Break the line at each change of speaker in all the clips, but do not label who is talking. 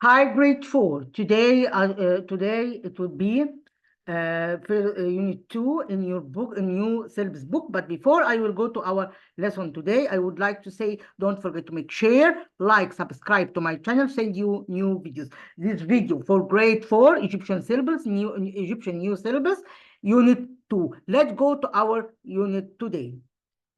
Hi, grade 4. Today it would be for unit 2 in your book, a new syllabus book. But before I will go to our lesson today, I would like to say, don't forget to make share, like, subscribe to my channel, send you new videos. This video for grade 4 Egyptian syllabus, Egyptian new syllabus, unit 2. Let's go to our unit today.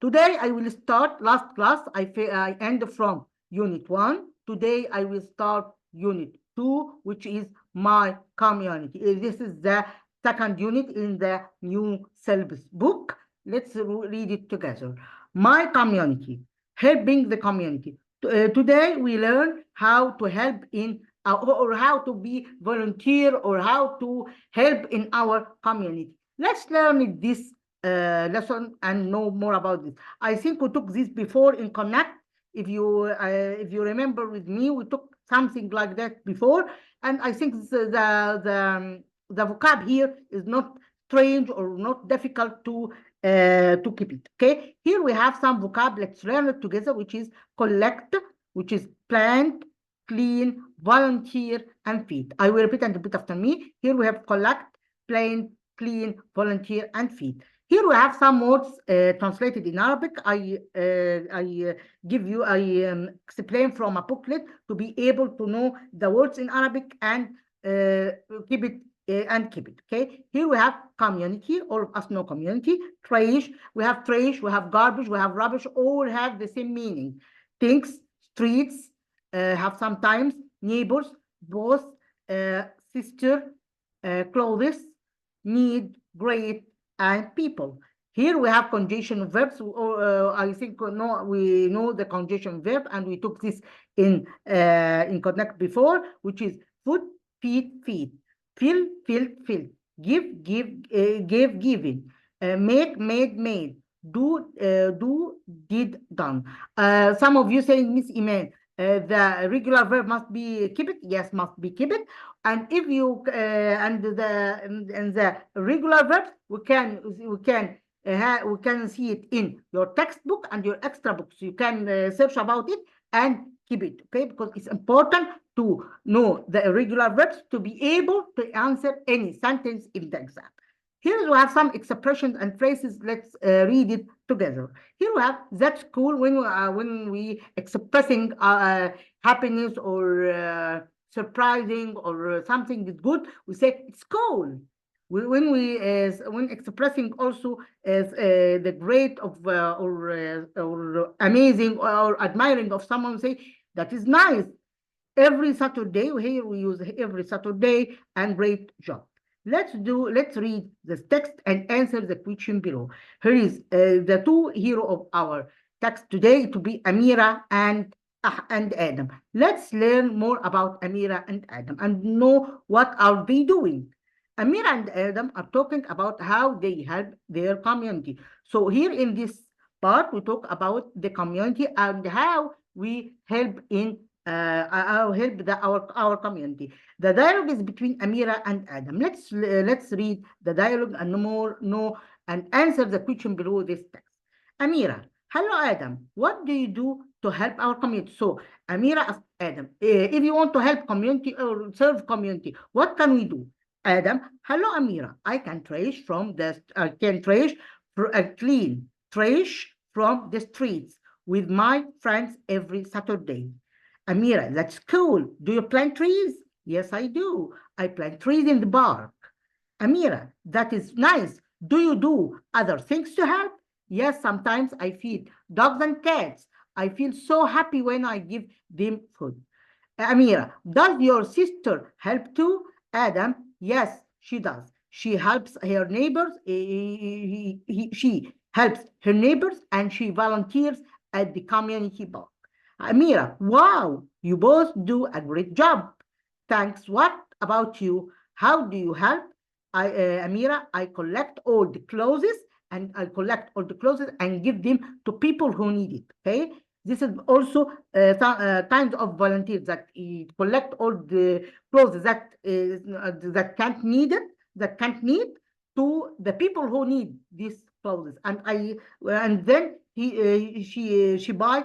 Today I will start. Last class I end from unit 1. Today I will start unit 2, which is my community. This is the second unit in the new syllabus book. Let's read it together. My community, helping the community. Today we learn how to help in or how to be volunteer or how to help in our community. Let's learn this lesson and know more about this. I think we took this before in Connect. If you remember with me, we took something like that before, and I think the vocab here is not strange or not difficult to keep it. Okay, here we have some vocab. Let's learn it together, which is collect, which is plant, clean, volunteer, and feed. I will repeat and repeat after me. Here we have collect, plant, clean, volunteer, and feed. Here we have some words translated in Arabic. I explain from a booklet to be able to know the words in Arabic and keep it. Okay, here we have community. All of us know community. Trash, we have trash, we have garbage, we have rubbish. All have the same meaning. Things, streets, have sometimes neighbors, boss, sister, clothes, need, great, and people. Here we have conjugation verbs. I think we know the conjugation verb, and we took this in Connect before, which is food, feed, feed, fill, filled, filled, give, given, make, made, made, do, did, done. Some of you saying, Miss Iman, the regular verb must be keep it. Yes, must be keep it. And if you and the regular verbs, we can see it in your textbook and your extra books. You can search about it and keep it. Okay, because it's important to know the irregular verbs to be able to answer any sentence in the exam. Here we have some expressions and phrases. Let's read it together. Here we have that's cool when we expressing happiness or surprising or something is good. We say it's cool. When expressing also as the great of or amazing or admiring of someone, say that is nice. Every Saturday here we use every Saturday and great job. Let's read this text and answer the question below. Here is the two heroes of our text today to be Amira and Adam. Let's learn more about Amira and Adam and know what are they doing. Amira and Adam are talking about how they help their community. So here in this part, we talk about the community and how we help in our community. The dialogue is between Amira and Adam. Let's read the dialogue and know and answer the question below this text. Amira, hello Adam. What do you do to help our community? So Amira asked Adam, if you want to help community or serve community, what can we do? Adam, hello Amira. I can clean trash from the streets with my friends every Saturday. Amira, that's cool. Do you plant trees? Yes, I do. I plant trees in the park. Amira, that is nice. Do you do other things to help? Yes, sometimes I feed dogs and cats. I feel so happy when I give them food. Amira, does your sister help too? Adam, yes, she does. She helps her neighbors. She helps her neighbors and she volunteers at the community park. Amira, wow, you both do a great job. Thanks. What about you? How do you help? Amira, I collect all the clothes and give them to people who need it. Okay, this is also kind of volunteers that collect all the clothes that can't need to the people who need these clothes, and then she buy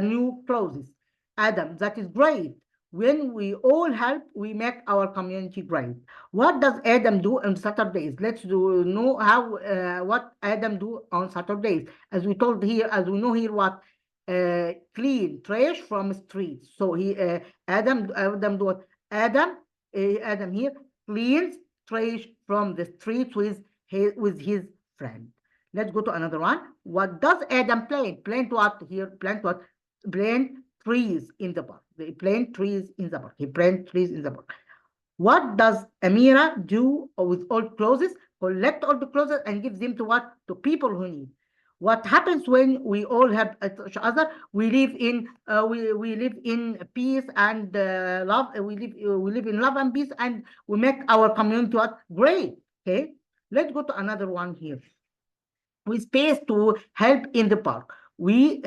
new clothes. Adam, that is great. When we all help, we make our community great. What does Adam do on Saturdays? Let's know how what Adam do on Saturdays. As we told here, as we know here, what clean trash from streets. So Adam do what? Adam here cleans trash from the streets with his friend. Let's go to another one. What does Adam plant? Plant what here? Plant what? Plant trees in the park. They plant trees in the park. He plant trees in the park. What does Amira do with old clothes? Collect all the clothes and give them to what? To people who need. What happens when we all help each other? We live in peace and love. We live in love and peace, and we make our community what? Great. Okay. Let's go to another one here. We space to help in the park. We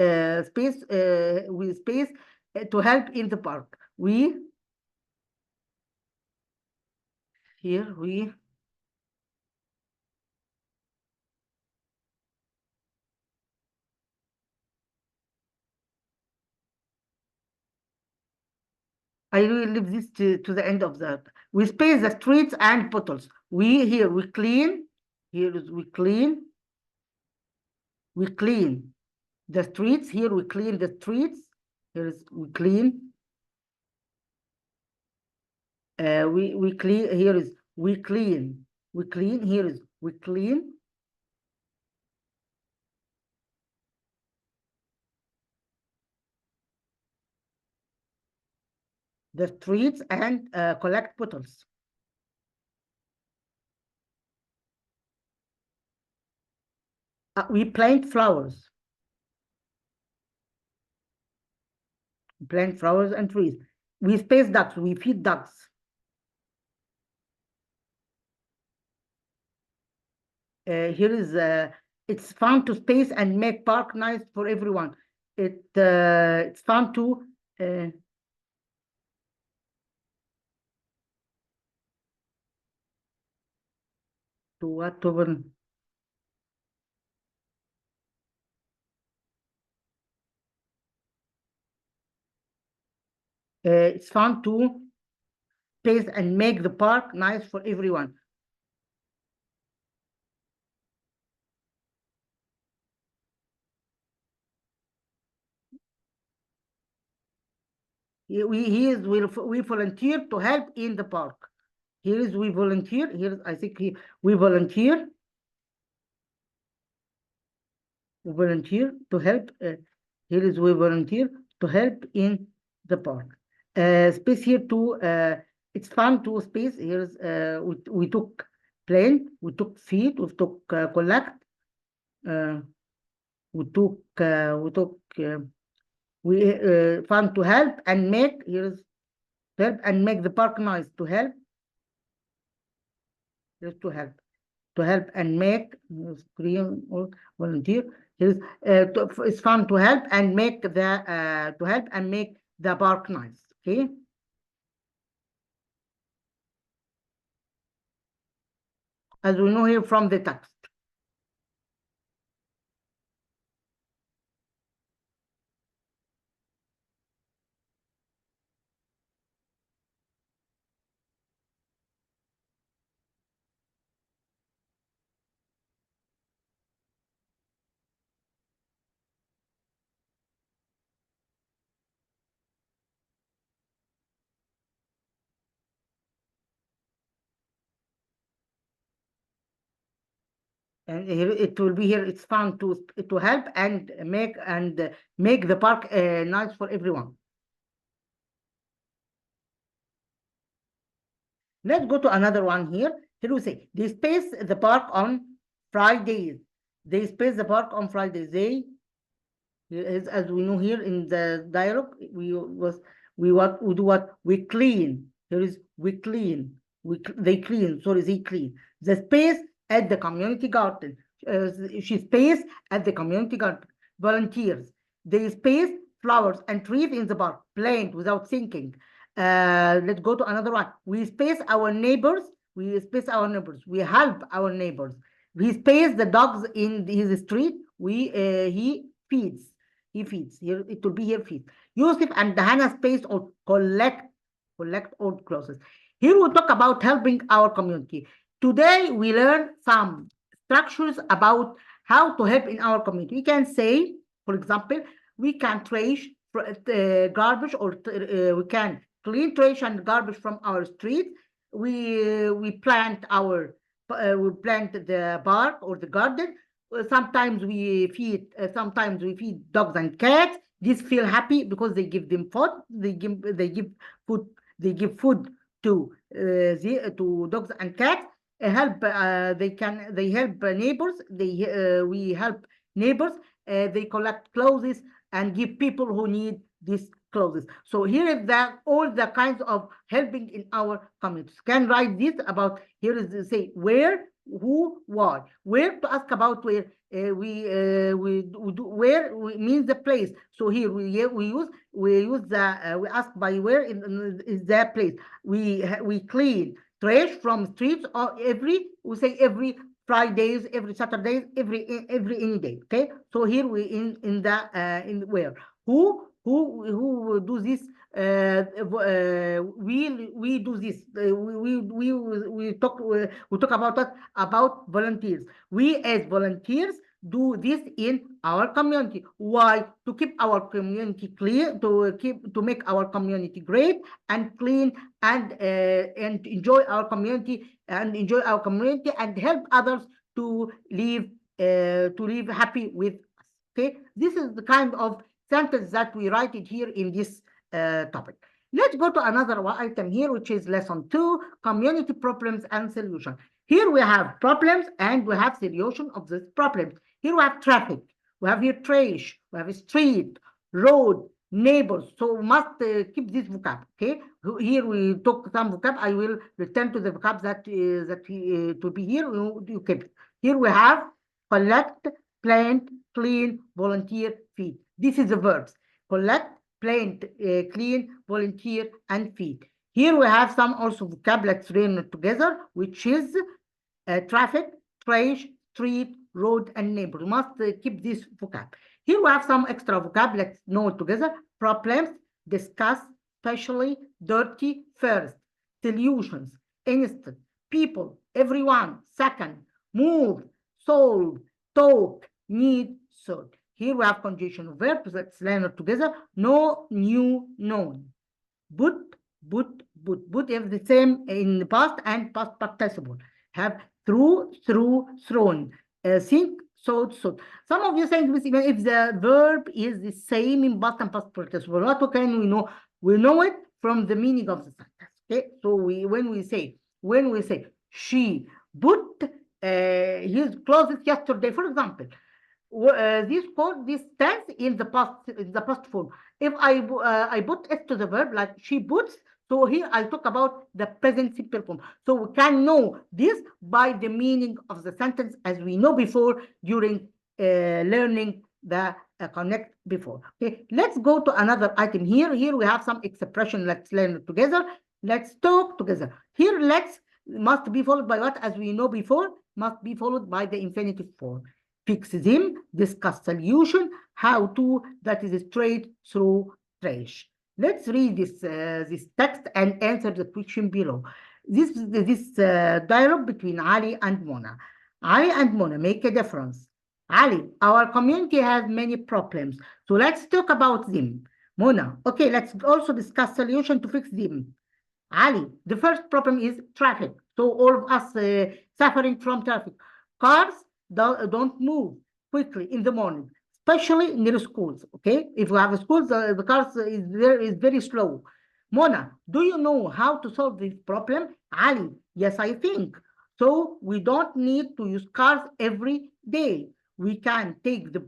space to help in the park. I will leave this to the end of that. We space the streets and bottles. We clean. Here is we clean. We clean the streets. Here we clean the streets. Here is we clean. We clean. Here is we clean. We clean. Here is we clean. The streets and collect bottles. We plant flowers. Plant flowers and trees. We space ducks. We feed ducks. Here is it's fun to space and make park nice for everyone. It's fun to what to it's fun to space and make the park nice for everyone. We volunteer to help in the park. Here is we volunteer. Here I think we volunteer. We volunteer to help. Here is we volunteer to help in the park. Space here to it's fun to space. Here's we took plane, we took feed, we took collect, we fun to help and make. Here's help and make the park nice. To help. Here's to help and make. Screen or volunteer. Here's it's fun to help and make the park nice. Okay. As we know here from the text. And here it will be here. It's fun to help and make the park nice for everyone. Let's go to another one here. Here we say they space the park on Fridays. They space the park on Fridays. They, as we know here in the dialogue, we do what we clean. Here is we clean. They clean. Sorry, they clean the space at the community garden. She space at the community garden. Volunteers. They space flowers and trees in the park. Plant without thinking. Let's go to another one. We space our neighbors. We space our neighbors. We help our neighbors. We space the dogs in his street. He feeds. He feeds. Here it will be here feeds. Yusuf and Hannah space or collect collect old clothes. Here we talk about helping our community. Today we learn some structures about how to help in our community. We can say, for example, we can trash garbage, or we can clean trash and garbage from our street. We plant the park or the garden. Sometimes we feed dogs and cats. These feel happy because they give them food. They give food to dogs and cats. They help neighbors. We help neighbors. They collect clothes and give people who need these clothes. So here is all the kinds of helping in our communities. Can write this about, here is to say where, who, why. Where, to ask about where. Where means the place. So here we ask by where is the place. We clean trash from streets, or every Fridays, every Saturdays, every any day. Okay. So here we in where. Who do this? We do this. We talk about volunteers. We as volunteers do this in our community. Why? To keep our community clean, to make our community great and clean, and enjoy our community and help others to live happy with us. Okay, this is the kind of sentence that we write it here in this topic. Let's go to another item here, which is lesson 2, community problems and solution. Here we have problems and we have solution of this problems. Here we have traffic, we have here trash, we have a street, road, neighbors. So we must keep this vocab. Okay, here we took some vocab. I will return to the vocab that to be here. You keep it. Here we have collect, plant, clean, volunteer, feed. This is the verbs: collect, plant, clean, volunteer, and feed. Here we have some also vocab. Let's learn it together, which is traffic, trash, street, road, and neighbor. We must keep this vocab. Here we have some extra vocab. Let's know it together. Problems, discuss, specially, dirty, first, solutions, instant, people, everyone, second, move, solve, talk, need, sort. Here we have conjugation of verbs. Let's learn it together. No, new, known. Put have the same in the past and past participle. Have through, thrown. Think, thought. Some of you saying this, even if the verb is the same in past and past participle, what can we know? We know it from the meaning of the sentence. Okay, so when we say she put his clothes yesterday, for example, this tense in the past form. If I put it to the verb, like she puts, so here I talk about the present simple form. So we can know this by the meaning of the sentence, as we know before during learning the connect before. Okay, let's go to another item here. Here we have some expression. Let's learn it together. Let's talk together. Here let's must be followed by what? As we know before, must be followed by the infinitive form. Fix them, discuss solution, how to, that is straight through trash. Let's read this text and answer the question below. This dialogue between Ali and Mona. Ali and Mona make a difference. Ali, our community has many problems, so let's talk about them. Mona, okay, let's also discuss solution to fix them. Ali, the first problem is traffic. So all of us suffering from traffic. Cars don't move quickly in the morning, especially near schools. Okay, if we have schools, the cars is very slow. Mona, do you know how to solve this problem? Ali, yes, I think so. We don't need to use cars every day. We can take the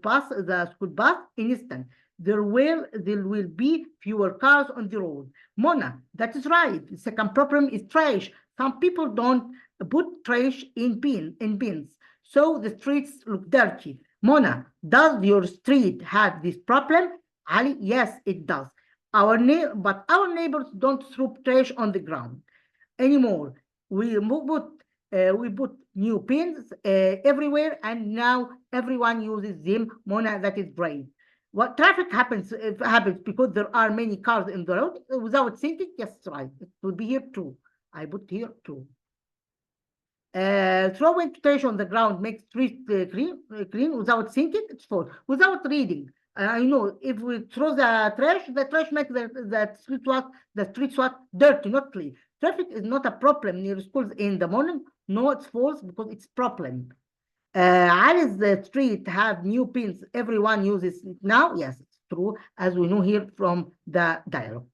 school bus instant. There will be fewer cars on the road. Mona, that is right. The second problem is trash. Some people don't put trash in bins, so the streets look dirty. Mona, does your street have this problem? Ali, yes, it does. But our neighbors don't throw trash on the ground anymore. We put new bins everywhere, and now everyone uses them. Mona, that is great. What traffic happens because there are many cars in the road without thinking. Yes, right. It will be here true. I put here true. Throwing trash on the ground makes street clean without thinking. It's false. Without reading, I know if we throw the trash makes the streets what dirty, not clean. Traffic is not a problem near schools in the morning. No, it's false because it's problem. Alice the street have new pins. Everyone uses it now. Yes, it's true, as we know here from the dialogue.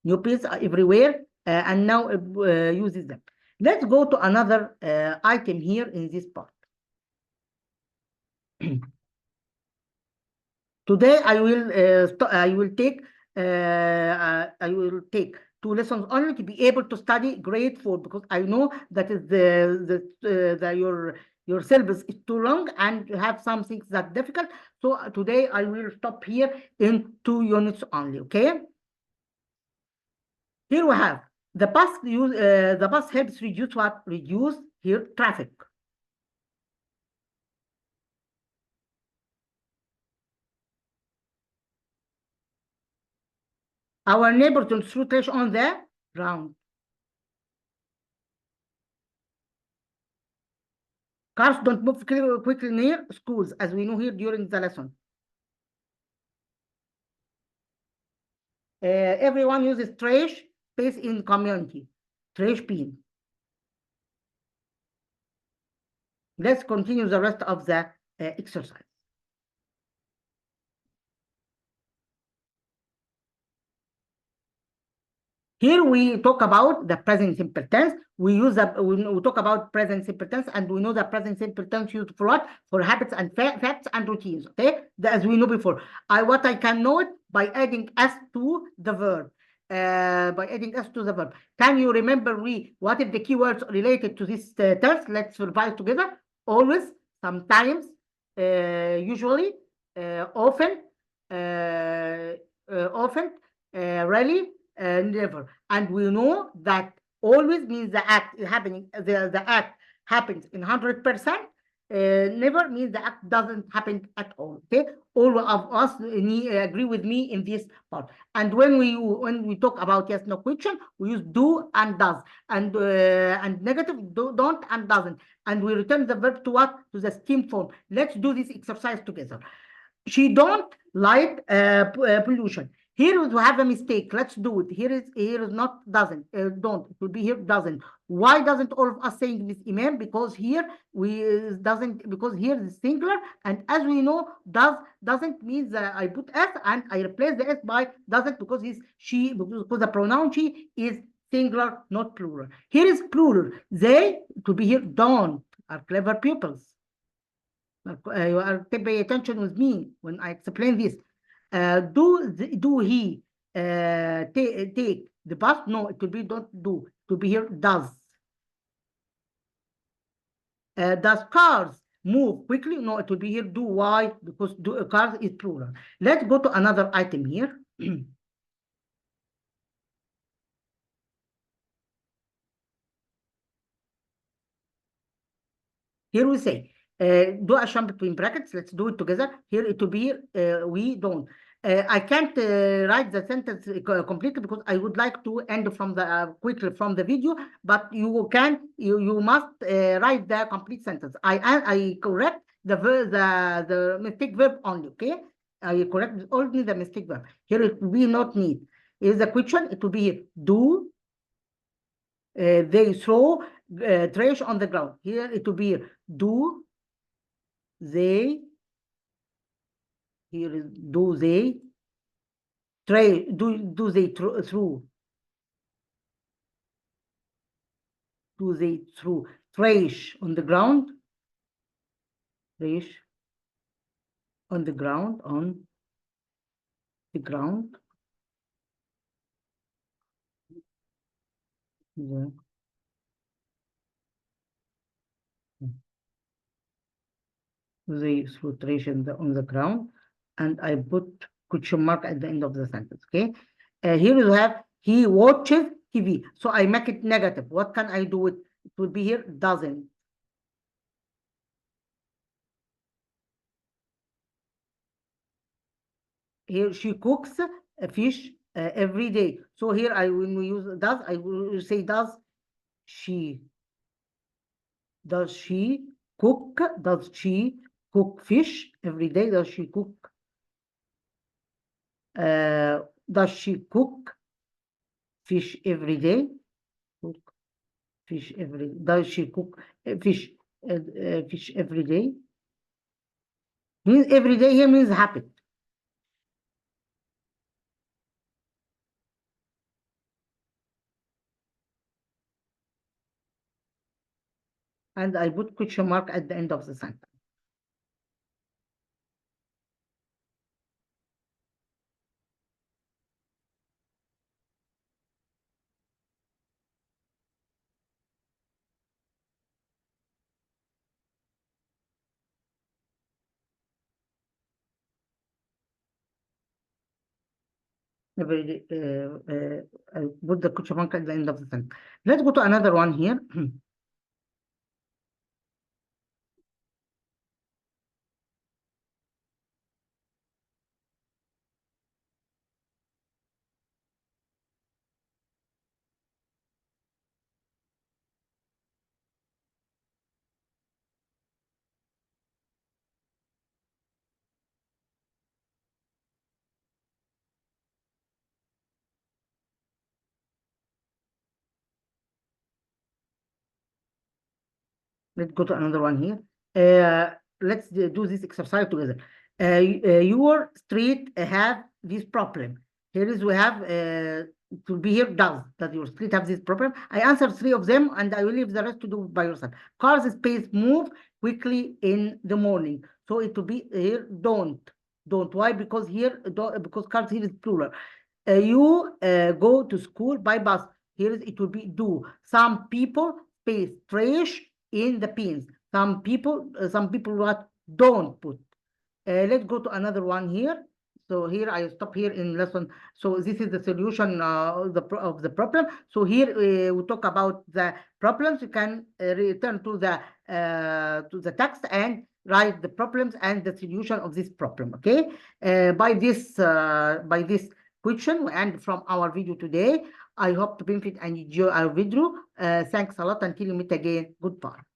New pins are everywhere, and now uses them. Let's go to another item here in this part. Today I will take 2 lessons only to be able to study grade 4, because I know that is your syllabus is too long and you have some things that difficult. So today I will stop here in 2 units only. Okay. Here we have the bus helps reduce what? Reduce here traffic. Our neighbors don't throw trash on the ground. Cars don't move quickly near schools, as we know here during the lesson. Everyone uses trash space in community. Trash bin. Let's continue the rest of the exercise. Here we talk about the present simple tense. We talk about present simple tense, and we know the present simple tense used for what? For habits and facts and routines. Okay, as we know before. What I can know it by adding s to the verb. Can you remember what are the keywords related to this tense? Let's revise together. Always, sometimes, usually, often, rarely, never. And we know that always means the act happening. The act happens in 100%. Never means the act doesn't happen at all. Okay, all of us agree with me in this part. And when we talk about yes no question, we use do and does, and negative don't and doesn't, and we return the verb to what? To the stem form. Let's do this exercise together. She don't like pollution. Here we have a mistake. Let's do it. Here is not doesn't. Don't. It will be here doesn't. Why doesn't all of us saying this, Imam? Because here because here is singular, and as we know, doesn't means I put s and I replace the s by doesn't because because the pronoun she is singular, not plural. Here is plural. They to be here don't are clever pupils. You are to pay attention with me when I explain this. Do he take the bus? No, it will be don't do. To be here does. Does cars move quickly? No, it will be here do. Why? Because cars is plural. Let's go to another item here. Here we say, do a sum between brackets. Let's do it together. Here it will be we don't. I can't write the sentence completely because I would like to end from the quickly from the video, but you must write the complete sentence. I correct the mistake verb only. Okay, I correct only the mistake verb. Here it will be not need. Is the question? It will be here. Do they throw trash on the ground? Here it will be do they. Here is do they throw do they throw trash on the ground? Trash on the ground Yeah. They throw trash on the ground, and I put question mark at the end of the sentence. Okay. Here you have he watches TV. So I make it negative. What can I do with it? It will be here doesn't. here she cooks a fish every day. So here when we use does, I will say does she cook? Does she cook fish every day? Does she cook? Does she cook fish every day? Cook fish every. Does she cook fish every day? Means every day here means habit. And I put question mark at the end of the sentence. Every day, I put the question mark at the end of the sentence. Let's go to another one here. Let's go to another one here. Let's do this exercise together. Your street have this problem. Here is we have it will be here does your street have this problem. I answered 3 of them and I will leave the rest to do by yourself. Cars space move quickly in the morning. So it will be here don't. Why? Because here because cars here is plural. You go to school by bus. Here it will be do. Some people space trash in the pins. Some people what don't put. Let's go to another one here. So here I stop here in lesson. So this is the solution of the problem. So here we talk about the problems. You can return to the text and write the problems and the solution of this problem. Okay. By this question and from our video today, I hope to benefit and enjoy our video. Thanks a lot. Until you meet again. Goodbye.